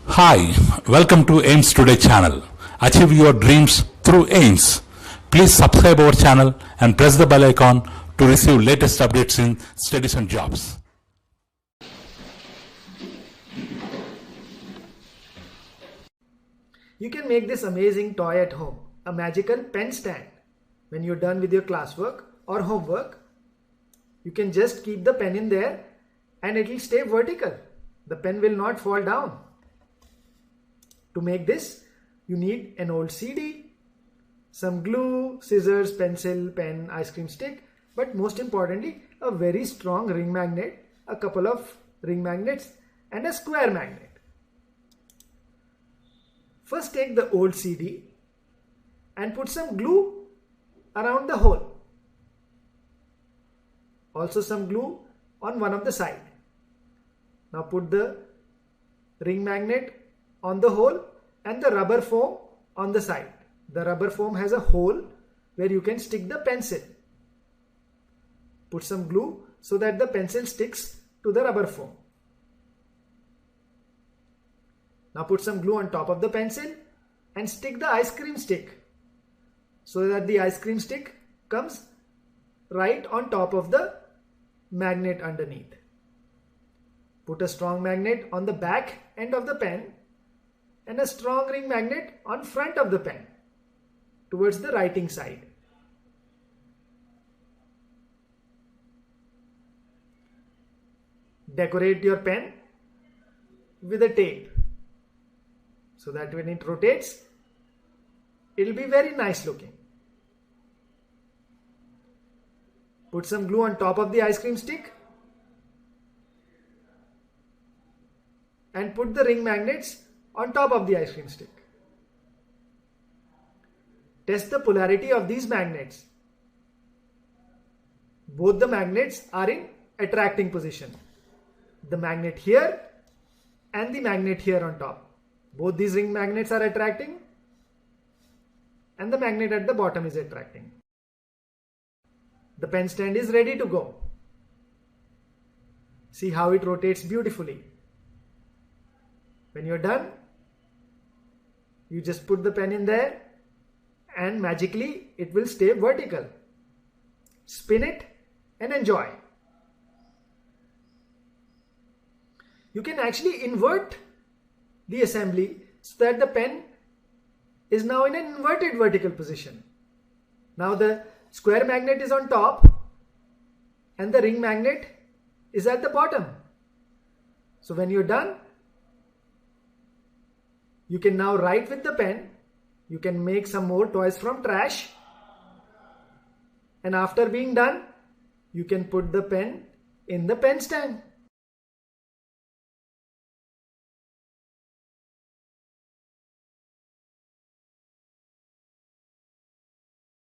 Hi, welcome to AIMS Today channel. Achieve your dreams through AIMS. Please subscribe our channel and press the bell icon to receive latest updates in studies and jobs. You can make this amazing toy at home, a magical pen stand. When you're done with your classwork or homework, you can just keep the pen in there and it will stay vertical. The pen will not fall down. To make this, you need an old CD, some glue, scissors, pencil, pen, ice cream stick, but most importantly, a very strong ring magnet, a couple of ring magnets and a square magnet. First take the old CD and put some glue around the hole. Also some glue on one of the side. Now put the ring magnet on the hole and the rubber foam on the side. The rubber foam has a hole where you can stick the pencil. Put some glue so that the pencil sticks to the rubber foam. Now put some glue on top of the pencil and stick the ice cream stick so that the ice cream stick comes right on top of the magnet underneath. Put a strong magnet on the back end of the pen and a strong ring magnet on front of the pen towards the writing side. Decorate your pen with a tape so that when it rotates, it will be very nice looking. Put some glue on top of the ice cream stick and put the ring magnets on top of the ice cream stick. Test the polarity of these magnets. Both the magnets are in attracting position. The magnet here and the magnet here on top. Both these ring magnets are attracting and the magnet at the bottom is attracting. The pen stand is ready to go. See how it rotates beautifully. When you're done, you just put the pen in there and magically it will stay vertical. Spin it and enjoy. You can actually invert the assembly so that the pen is now in an inverted vertical position. Now the square magnet is on top and the ring magnet is at the bottom. So when you're done, you can now write with the pen. You can make some more toys from trash. And after being done, you can put the pen in the pen stand.